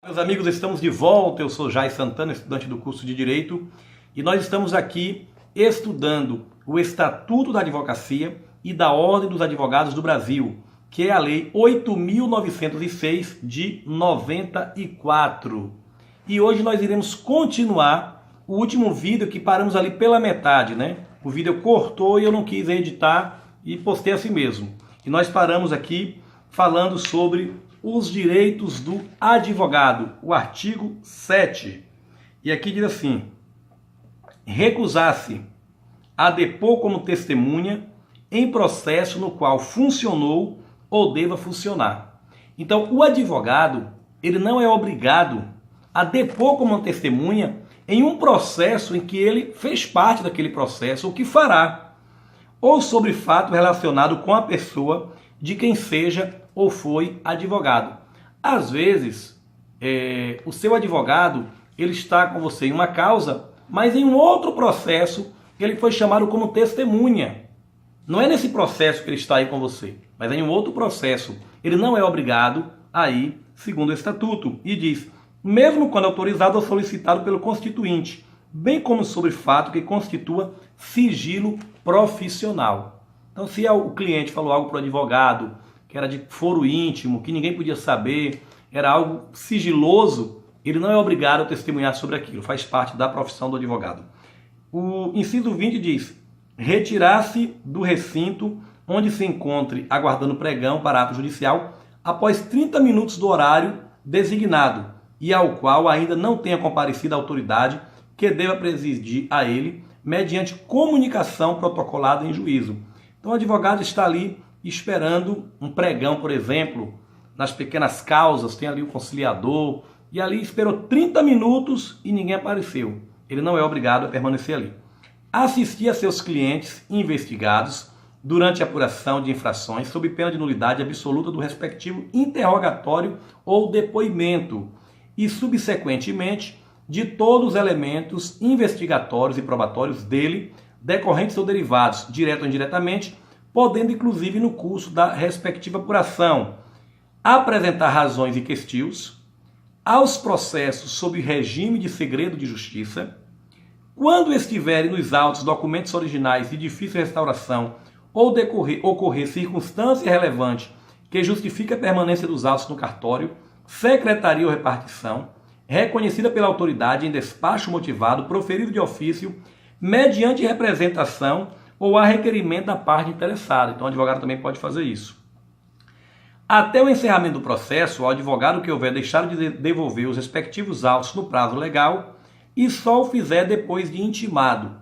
Meus amigos, estamos de volta. Eu sou Jair Santana, estudante do curso de Direito, e nós estamos aqui estudando o Estatuto da Advocacia e da Ordem dos Advogados do Brasil, que é a Lei 8.906 de 94. E hoje nós iremos continuar o último vídeo que paramos ali pela metade, né? O vídeo cortou e eu não quis editar e postei assim mesmo. E nós paramos aqui falando sobre os direitos do advogado, o artigo 7. E aqui diz assim: recusar-se a depor como testemunha em processo no qual funcionou ou deva funcionar. Então, o advogado, ele não é obrigado a depor como testemunha em um processo em que ele fez parte daquele processo, ou que fará, ou sobre fato relacionado com a pessoa de quem seja ou foi advogado. Às vezes, o seu advogado, ele está com você em uma causa, mas em um outro processo ele foi chamado como testemunha. Não é nesse processo que ele está aí com você, mas é em um outro processo. Ele não é obrigado a ir segundo o estatuto. E diz, mesmo quando autorizado ou solicitado pelo constituinte, bem como sobre fato que constitua sigilo profissional. Então, se o cliente falou algo para o advogado, que era de foro íntimo, que ninguém podia saber, era algo sigiloso, ele não é obrigado a testemunhar sobre aquilo, faz parte da profissão do advogado. O inciso 20 diz, retirar-se do recinto onde se encontre aguardando pregão para ato judicial após 30 minutos do horário designado e ao qual ainda não tenha comparecido a autoridade que deva presidir a ele mediante comunicação protocolada em juízo. Então o advogado está ali esperando um pregão, por exemplo, nas pequenas causas, tem ali o conciliador, e ali esperou 30 minutos e ninguém apareceu. Ele não é obrigado a permanecer ali. Assistir a seus clientes investigados durante a apuração de infrações sob pena de nulidade absoluta do respectivo interrogatório ou depoimento e, subsequentemente, de todos os elementos investigatórios e probatórios dele, decorrentes ou derivados, direto ou indiretamente, podendo, inclusive, no curso da respectiva apuração, apresentar razões e questios aos processos sob regime de segredo de justiça, quando estiverem nos autos documentos originais de difícil restauração ou ocorrer circunstância relevante que justifique a permanência dos autos no cartório, secretaria ou repartição, reconhecida pela autoridade em despacho motivado, proferido de ofício, mediante representação ou a requerimento da parte interessada. Então o advogado também pode fazer isso. Até o encerramento do processo, o advogado que houver deixado de devolver os respectivos autos no prazo legal e só o fizer depois de intimado.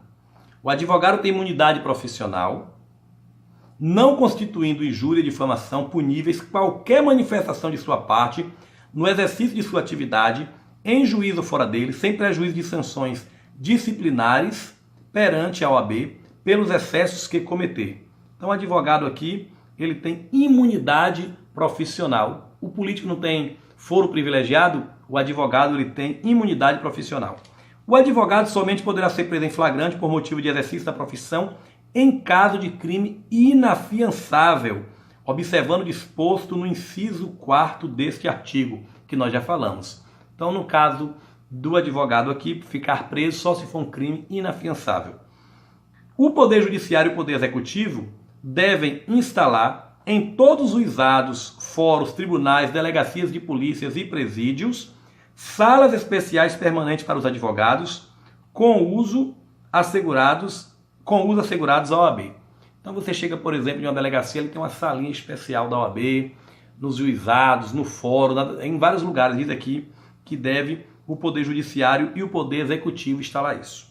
O advogado tem imunidade profissional, não constituindo injúria e difamação puníveis qualquer manifestação de sua parte no exercício de sua atividade, em juízo ou fora dele, sem prejuízo de sanções disciplinares perante a OAB pelos excessos que cometer. Então o advogado aqui, ele tem imunidade profissional. O político não tem foro privilegiado, o advogado ele tem imunidade profissional. O advogado somente poderá ser preso em flagrante por motivo de exercício da profissão em caso de crime inafiançável, observando o disposto no inciso 4º deste artigo, que nós já falamos. Então, no caso do advogado aqui, ficar preso só se for um crime inafiançável. O Poder Judiciário e o Poder Executivo devem instalar em todos os ados, fóruns, tribunais, delegacias de polícias e presídios, salas especiais permanentes para os advogados, com uso assegurados à OAB. Então você chega, por exemplo, em uma delegacia, ele tem uma salinha especial da OAB, nos juizados, no fórum, em vários lugares. Diz aqui que deve o Poder Judiciário e o Poder Executivo instalar isso.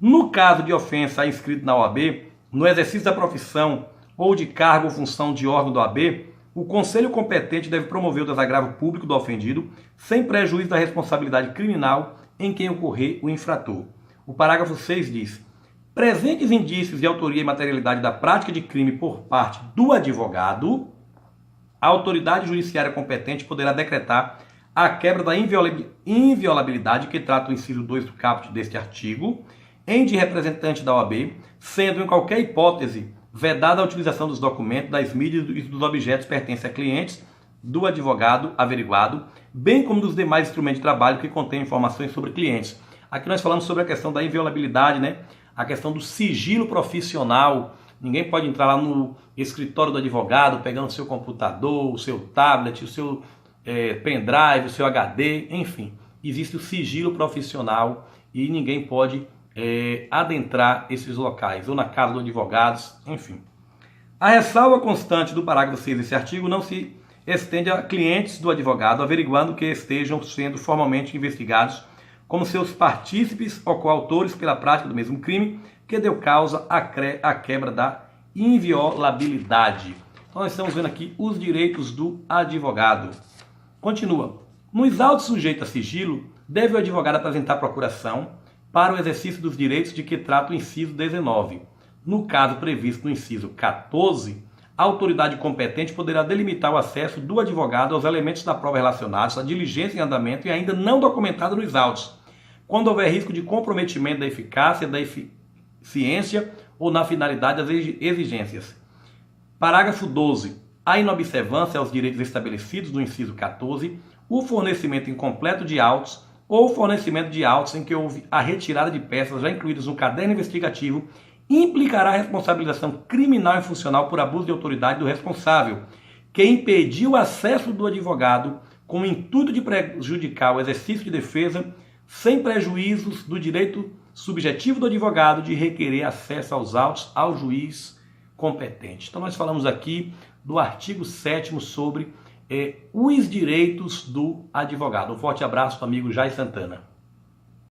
No caso de ofensa a inscrito na OAB, no exercício da profissão ou de cargo ou função de órgão da OAB, o Conselho competente deve promover o desagravo público do ofendido, sem prejuízo da responsabilidade criminal em quem ocorrer o infrator. O parágrafo 6 diz: presentes indícios de autoria e materialidade da prática de crime por parte do advogado, a autoridade judiciária competente poderá decretar a quebra da inviolabilidade que trata o inciso 2 do caput deste artigo, em de representante da OAB, sendo em qualquer hipótese vedada a utilização dos documentos, das mídias e dos objetos pertencentes a clientes do advogado averiguado, bem como dos demais instrumentos de trabalho que contêm informações sobre clientes. Aqui nós falamos sobre a questão da inviolabilidade, né? A questão do sigilo profissional. Ninguém pode entrar lá no escritório do advogado pegando o seu computador, o seu tablet, o seu pendrive, o seu HD, enfim. Existe o sigilo profissional e ninguém pode adentrar esses locais, ou na casa do advogado, enfim. A ressalva constante do parágrafo 6 desse artigo não se estende a clientes do advogado, averiguando que estejam sendo formalmente investigados como seus partícipes ou coautores pela prática do mesmo crime que deu causa à quebra da inviolabilidade. Então nós estamos vendo aqui os direitos do advogado. Continua. Nos autos sujeitos a sigilo, deve o advogado apresentar procuração para o exercício dos direitos de que trata o inciso 19. No caso previsto no inciso 14, a autoridade competente poderá delimitar o acesso do advogado aos elementos da prova relacionados à diligência em andamento e ainda não documentada nos autos, quando houver risco de comprometimento da eficácia, da eficiência ou na finalidade das exigências. Parágrafo 12. A inobservância aos direitos estabelecidos no inciso 14, o fornecimento incompleto de autos ou fornecimento de autos em que houve a retirada de peças já incluídas no caderno investigativo implicará responsabilização criminal e funcional por abuso de autoridade do responsável, que impediu o acesso do advogado com o intuito de prejudicar o exercício de defesa sem prejuízos do direito subjetivo do advogado de requerer acesso aos autos ao juiz competente. Então nós falamos aqui do artigo 7º sobre os direitos do advogado. Um forte abraço do amigo Jair Santana.